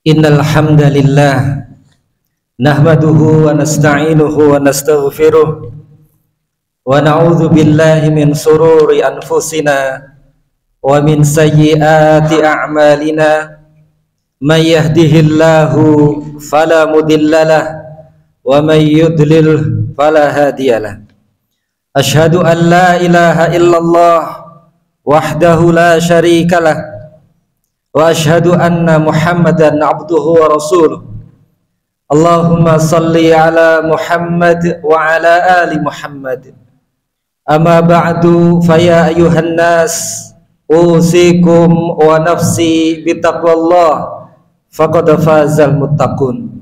Innal hamdalillah nahmaduhu wa nasta'inuhu wa nastaghfiruh wa na'udzu billahi min sururi anfusina wa min sayyiati a'malina may yahdihillahu fala mudhillalah wa may yudlil fala hadiyalah. Asyhadu an la ilaha illallah wahdahu la syarikalah wa asyhadu anna Muhammadan abduhu wa rasuluh. Allahumma salli ala Muhammad wa ala ali Muhammad. Amma ba'du, faya ayuhan nas, usikum wa nafsi bitaqwallah, faqad fazal muttaqun.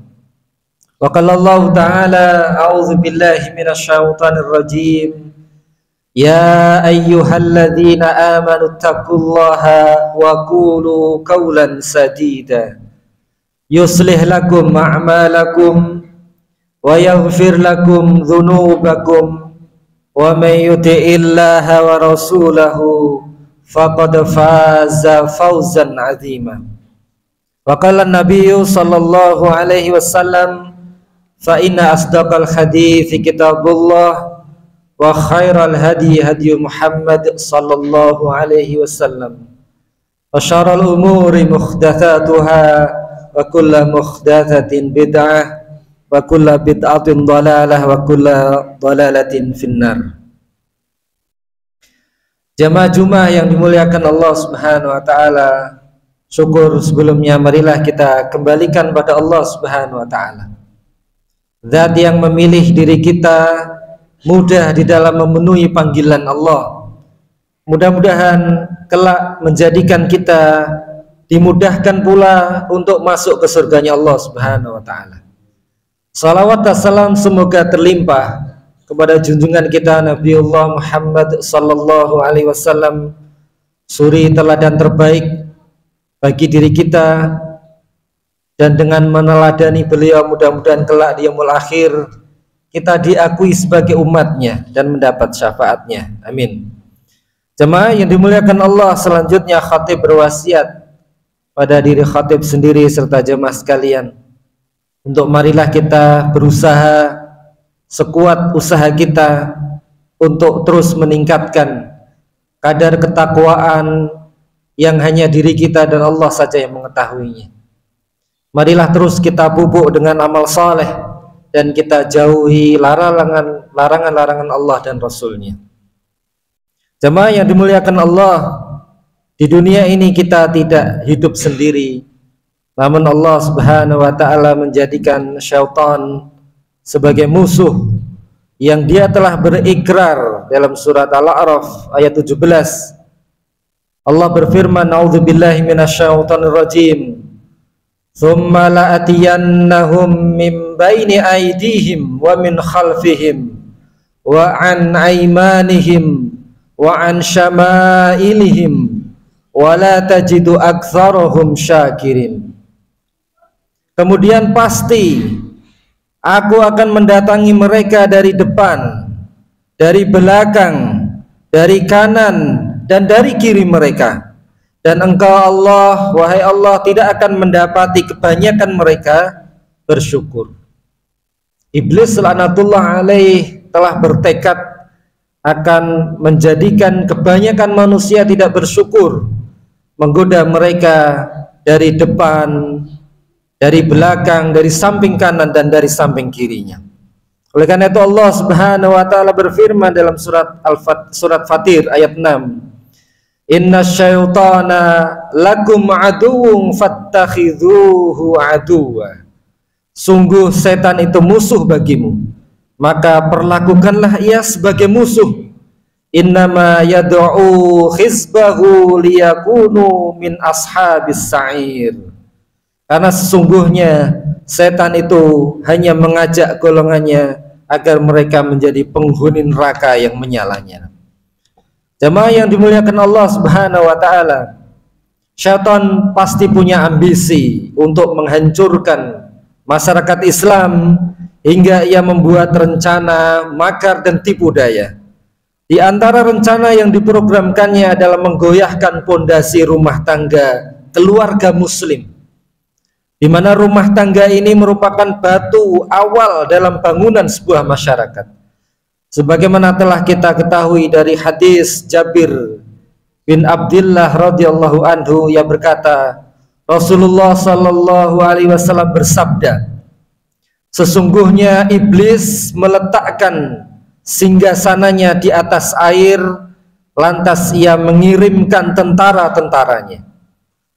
Wa qala Allah ta'ala, a'udzu billahi minasyaitonir rajim. Ya ayyuhalladzina amanu taqullaha wa qulu qawlan sadida yuslih lakum a'malakum wa yaghfir lakum dhunubakum wa may yuti'illaha wa rasulahu faqad faza fawzan 'azima. Wa qala an-nabiyyu sallallahu alaihi wasallam, fa inna asdaqal hadithi kitabullah wa khairal hadi hadi Muhammad sallallahu alaihi wasallam wa syarrul umuri muhdatsatuha wa kullu muhdatsatin bid'ah wa kullu bid'atin dhalalah wa kullu dhalalatin finnar. Jamaah Jumat yang dimuliakan Allah Subhanahu wa taala, syukur sebelumnya marilah kita kembalikan pada Allah Subhanahu wa taala, Zat yang memilih diri kita mudah di dalam memenuhi panggilan Allah. Mudah-mudahan kelak menjadikan kita dimudahkan pula untuk masuk ke surganya Allah Subhanahu wa taala. Salawat dan salam semoga terlimpah kepada junjungan kita Nabiullah Muhammad sallallahu alaihi wasallam, suri teladan terbaik bagi diri kita, dan dengan meneladani beliau mudah-mudahan kelak di yaumul akhir kita diakui sebagai umatnya dan mendapat syafaatnya. Amin. Jemaah yang dimuliakan Allah, selanjutnya khatib berwasiat pada diri khatib sendiri serta jemaah sekalian untuk marilah kita berusaha sekuat usaha kita untuk terus meningkatkan kadar ketakwaan yang hanya diri kita dan Allah saja yang mengetahuinya. Marilah terus kita pupuk dengan amal saleh dan kita jauhi larangan-larangan Allah dan Rasulnya. Jemaah yang dimuliakan Allah, di dunia ini kita tidak hidup sendiri, namun Allah Subhanahu wa ta'ala menjadikan syaitan sebagai musuh yang dia telah berikrar dalam surat Al-A'raf ayat 17. Allah berfirman, a'udzubillahi minasyaitonir rajim. Thumma la'atiyannahum min baini aydihim wa min khalfihim wa an aymanihim wa an syama'ilihim wa la tajidu aktsarahum syakirin. Kemudian pasti aku akan mendatangi mereka dari depan, dari belakang, dari kanan dan dari kiri mereka. Dan engkau Allah, wahai Allah, tidak akan mendapati kebanyakan mereka bersyukur. Iblis laknatullah alaih telah bertekad akan menjadikan kebanyakan manusia tidak bersyukur, menggoda mereka dari depan, dari belakang, dari samping kanan dan dari samping kirinya. Oleh karena itu Allah Subhanahu wa taala berfirman dalam surat Fatir ayat 6. Inna syaitana lakum aduwwun fattakhidhuhu aduwwa. Sungguh setan itu musuh bagimu, maka perlakukanlah ia sebagai musuh. Innama yad'u hizbahu liyakunu min ashabis sa'ir. Karena sesungguhnya setan itu hanya mengajak golongannya agar mereka menjadi penghuni neraka yang menyalanya. Jemaah yang dimuliakan Allah Subhanahu wa ta'ala, syaitan pasti punya ambisi untuk menghancurkan masyarakat Islam hingga ia membuat rencana, makar dan tipu daya. Di antara rencana yang diprogramkannya adalah menggoyahkan pondasi rumah tangga keluarga muslim. Di di mana rumah tangga ini merupakan batu awal dalam bangunan sebuah masyarakat. Sebagaimana telah kita ketahui dari hadis Jabir bin Abdullah radhiyallahu anhu yang berkata, Rasulullah sallallahu alaihi wasallam bersabda, sesungguhnya iblis meletakkan singgasananya di atas air, lantas ia mengirimkan tentara-tentaranya.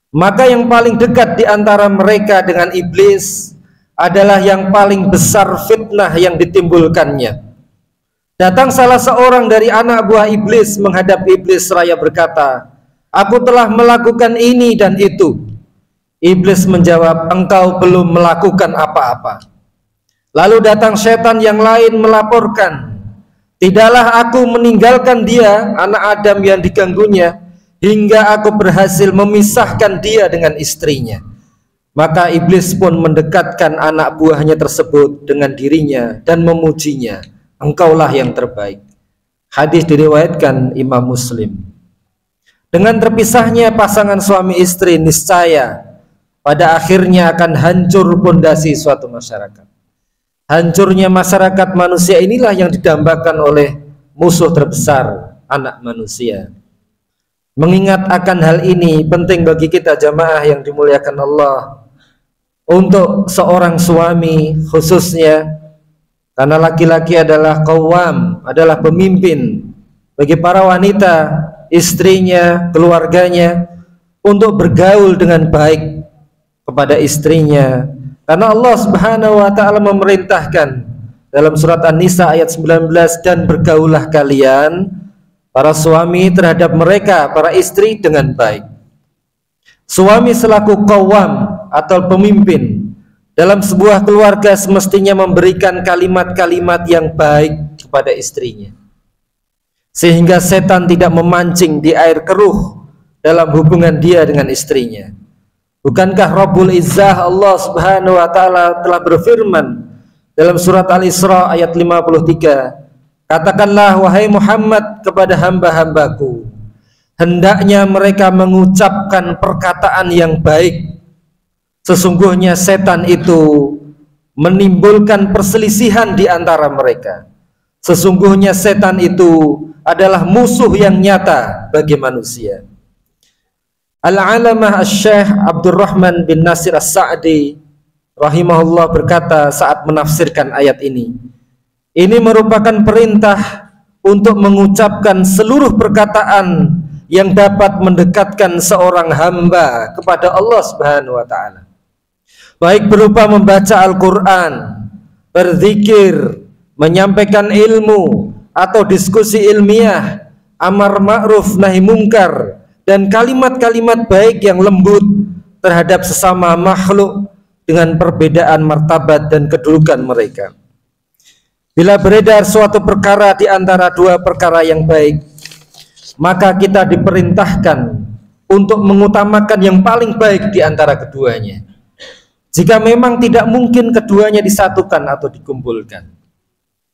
Maka yang paling dekat di antara mereka dengan iblis adalah yang paling besar fitnah yang ditimbulkannya. Datang salah seorang dari anak buah iblis menghadap iblis seraya berkata, aku telah melakukan ini dan itu. Iblis menjawab, engkau belum melakukan apa-apa. Lalu datang setan yang lain melaporkan, tidaklah aku meninggalkan dia, anak Adam yang diganggunya, hingga aku berhasil memisahkan dia dengan istrinya. Maka iblis pun mendekatkan anak buahnya tersebut dengan dirinya dan memujinya, engkaulah yang terbaik. Hadis diriwayatkan Imam Muslim. Dengan terpisahnya pasangan suami istri, niscaya pada akhirnya akan hancur pondasi suatu masyarakat. Hancurnya masyarakat manusia inilah yang didambakan oleh musuh terbesar, anak manusia. Mengingat akan hal ini penting bagi kita jamaah yang dimuliakan Allah, untuk seorang suami khususnya, karena laki-laki adalah qawwam, adalah pemimpin bagi para wanita, istrinya, keluarganya, untuk bergaul dengan baik kepada istrinya. Karena Allah Subhanahu wa taala memerintahkan dalam surat An-Nisa ayat 19, dan bergaullah kalian para suami terhadap mereka para istri dengan baik. Suami selaku qawwam atau pemimpin dalam sebuah keluarga semestinya memberikan kalimat-kalimat yang baik kepada istrinya, sehingga setan tidak memancing di air keruh dalam hubungan dia dengan istrinya. Bukankah Rabbul Izzah Allah Subhanahu wa taala telah berfirman dalam surat Al-Isra ayat 53, katakanlah wahai Muhammad kepada hamba-hambaku, hendaknya mereka mengucapkan perkataan yang baik. Sesungguhnya setan itu menimbulkan perselisihan di antara mereka. Sesungguhnya setan itu adalah musuh yang nyata bagi manusia. Al-Alamah Asy-Syaikh Abdurrahman bin Nasir As-Sa'di rahimahullah berkata saat menafsirkan ayat ini merupakan perintah untuk mengucapkan seluruh perkataan yang dapat mendekatkan seorang hamba kepada Allah Subhanahu wa taala, baik berupa membaca Al-Quran, berzikir, menyampaikan ilmu atau diskusi ilmiah, amar ma'ruf nahi mungkar, dan kalimat-kalimat baik yang lembut terhadap sesama makhluk dengan perbedaan martabat dan kedudukan mereka. Bila beredar suatu perkara di antara dua perkara yang baik, maka kita diperintahkan untuk mengutamakan yang paling baik di antara keduanya. Jika memang tidak mungkin keduanya disatukan atau dikumpulkan,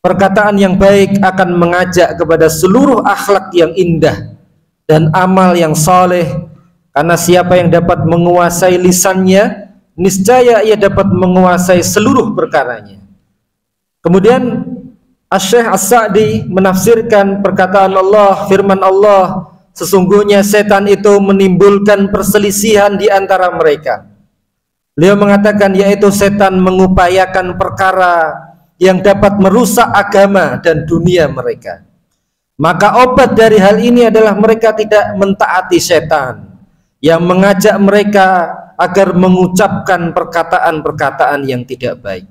perkataan yang baik akan mengajak kepada seluruh akhlak yang indah dan amal yang saleh, karena siapa yang dapat menguasai lisannya, niscaya ia dapat menguasai seluruh perkaranya. Kemudian Asy-Syaikh As-Sa'di menafsirkan perkataan Allah, firman Allah, sesungguhnya setan itu menimbulkan perselisihan di antara mereka. Beliau mengatakan yaitu setan mengupayakan perkara yang dapat merusak agama dan dunia mereka. Maka obat dari hal ini adalah mereka tidak mentaati setan yang mengajak mereka agar mengucapkan perkataan-perkataan yang tidak baik.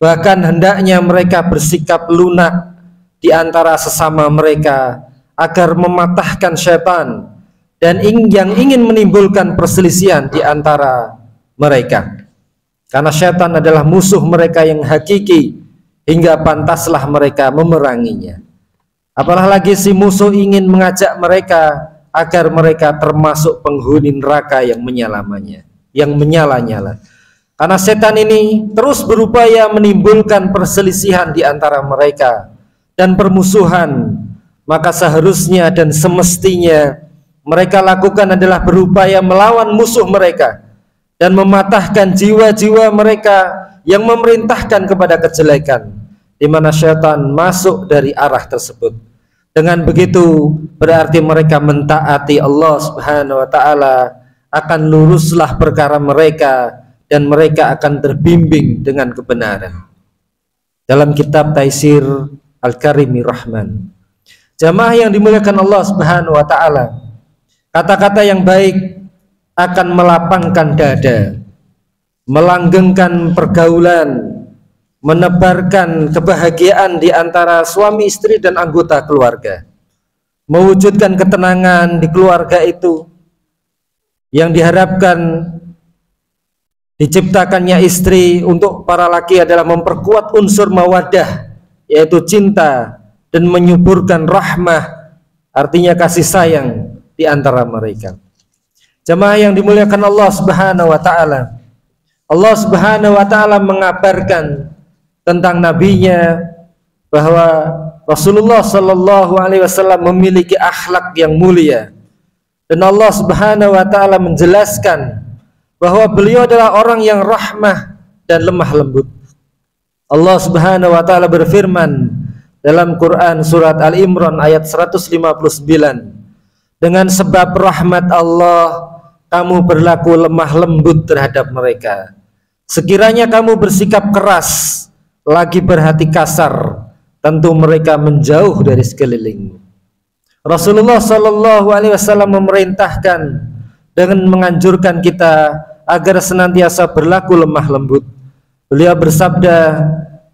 Bahkan hendaknya mereka bersikap lunak di antara sesama mereka agar mematahkan setan dan yang ingin menimbulkan perselisihan di antara mereka. Karena setan adalah musuh mereka yang hakiki, hingga pantaslah mereka memeranginya. Apalagi si musuh ingin mengajak mereka agar mereka termasuk penghuni neraka yang menyala-nyala. Karena setan ini terus berupaya menimbulkan perselisihan di antara mereka dan permusuhan, maka seharusnya dan semestinya mereka lakukan adalah berupaya melawan musuh mereka dan mematahkan jiwa-jiwa mereka yang memerintahkan kepada kejelekan, di mana syaitan masuk dari arah tersebut. Dengan begitu berarti mereka mentaati Allah Subhanahu wa taala, akan luruslah perkara mereka dan mereka akan terbimbing dengan kebenaran. Dalam kitab Taisir Al-Karimi Rahman. Jamaah yang dimuliakan Allah Subhanahu wa taala, kata-kata yang baik akan melapangkan dada, melanggengkan pergaulan, menebarkan kebahagiaan di antara suami istri dan anggota keluarga, mewujudkan ketenangan di keluarga itu. Yang diharapkan diciptakannya istri untuk para laki adalah memperkuat unsur mawaddah, yaitu cinta, dan menyuburkan rahmah, artinya kasih sayang di antara mereka. Jemaah yang dimuliakan Allah Subhanahu wa taala, Allah Subhanahu wa taala mengabarkan tentang nabinya bahwa Rasulullah sallallahu alaihi wasallam memiliki akhlak yang mulia, dan Allah Subhanahu wa taala menjelaskan bahwa beliau adalah orang yang rahmah dan lemah lembut. Allah Subhanahu wa taala berfirman dalam Quran surat Al-Imran ayat 159, dengan sebab rahmat Allah kamu berlaku lemah lembut terhadap mereka. Sekiranya kamu bersikap keras lagi berhati kasar, tentu mereka menjauh dari sekelilingmu. Rasulullah sallallahu alaihi wasallam memerintahkan dengan menganjurkan kita agar senantiasa berlaku lemah lembut. Beliau bersabda,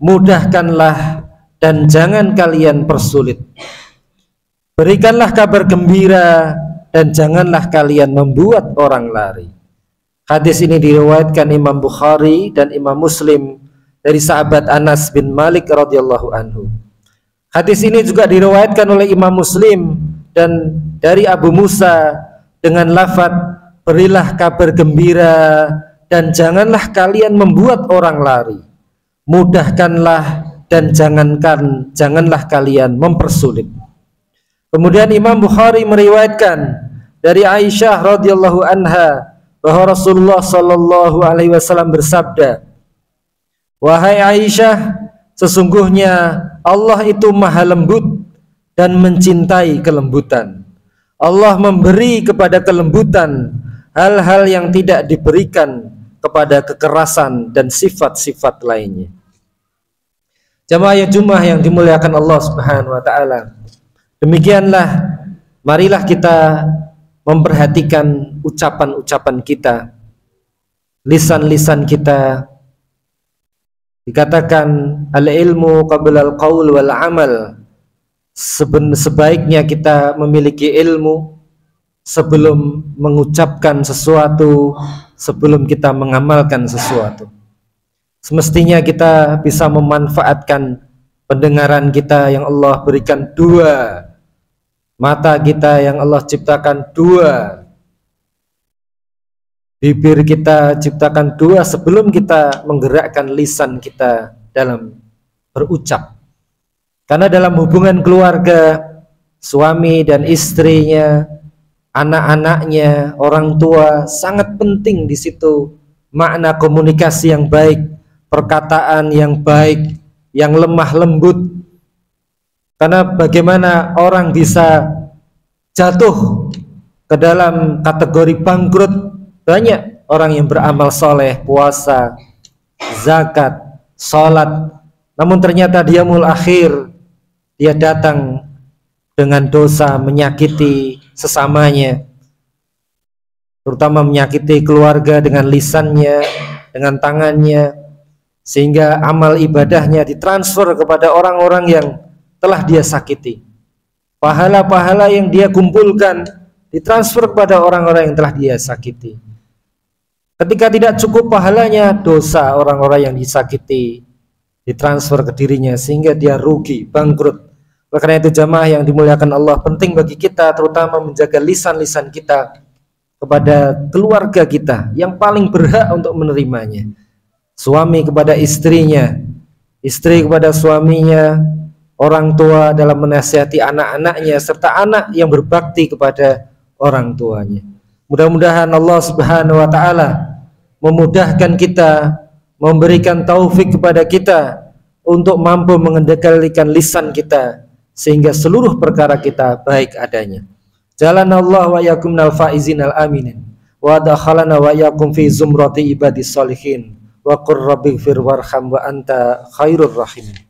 mudahkanlah dan jangan kalian persulit. Berikanlah kabar gembira dan janganlah kalian membuat orang lari. Hadis ini diriwayatkan Imam Bukhari dan Imam Muslim dari sahabat Anas bin Malik radhiyallahu anhu. Hadis ini juga diriwayatkan oleh Imam Muslim dan dari Abu Musa dengan lafaz, berilah kabar gembira dan janganlah kalian membuat orang lari. Mudahkanlah dan janganlah kalian mempersulit. Kemudian Imam Bukhari meriwayatkan dari Aisyah radhiyallahu anha bahwa Rasulullah sallallahu alaihi wasallam bersabda, wahai Aisyah, sesungguhnya Allah itu maha lembut dan mencintai kelembutan. Allah memberi kepada kelembutan hal-hal yang tidak diberikan kepada kekerasan dan sifat-sifat lainnya. Jamaah Jumat yang dimuliakan Allah Subhanahu wa taala, demikianlah marilah kita memperhatikan ucapan-ucapan kita, lisan-lisan kita. Dikatakan al-ilmu qabla al-qaul wal amal, sebaiknya kita memiliki ilmu sebelum mengucapkan sesuatu, sebelum kita mengamalkan sesuatu. Semestinya kita bisa memanfaatkan pendengaran kita yang Allah berikan dua, mata kita yang Allah ciptakan dua, bibir kita ciptakan dua, sebelum kita menggerakkan lisan kita dalam berucap. Karena dalam hubungan keluarga, suami dan istrinya, anak-anaknya, orang tua, sangat penting di situ makna komunikasi yang baik, perkataan yang baik, yang lemah lembut. Karena bagaimana orang bisa jatuh ke dalam kategori bangkrut? Banyak orang yang beramal soleh, puasa, zakat, sholat, namun ternyata dia akhir dia datang dengan dosa, menyakiti sesamanya, terutama menyakiti keluarga dengan lisannya, dengan tangannya, sehingga amal ibadahnya ditransfer kepada orang-orang yang telah dia sakiti. Pahala-pahala yang dia kumpulkan ditransfer kepada orang-orang yang telah dia sakiti. Ketika tidak cukup pahalanya, dosa orang-orang yang disakiti ditransfer ke dirinya, sehingga dia rugi, bangkrut. Oleh karena itu jamaah yang dimuliakan Allah, penting bagi kita terutama menjaga lisan-lisan kita kepada keluarga kita yang paling berhak untuk menerimanya. Suami kepada istrinya, istri kepada suaminya, orang tua dalam menasihati anak-anaknya, serta anak yang berbakti kepada orang tuanya. Mudah-mudahan Allah Subhanahu wa taala memudahkan kita, memberikan taufik kepada kita untuk mampu mengendalikan lisan kita sehingga seluruh perkara kita baik adanya. Jalan Allah wa yakum minal faizin al aminin wa adkhalana wa yakum fi zumrati ibadis solihin wa qur rabbighfir warham wa anta khairur rahimin.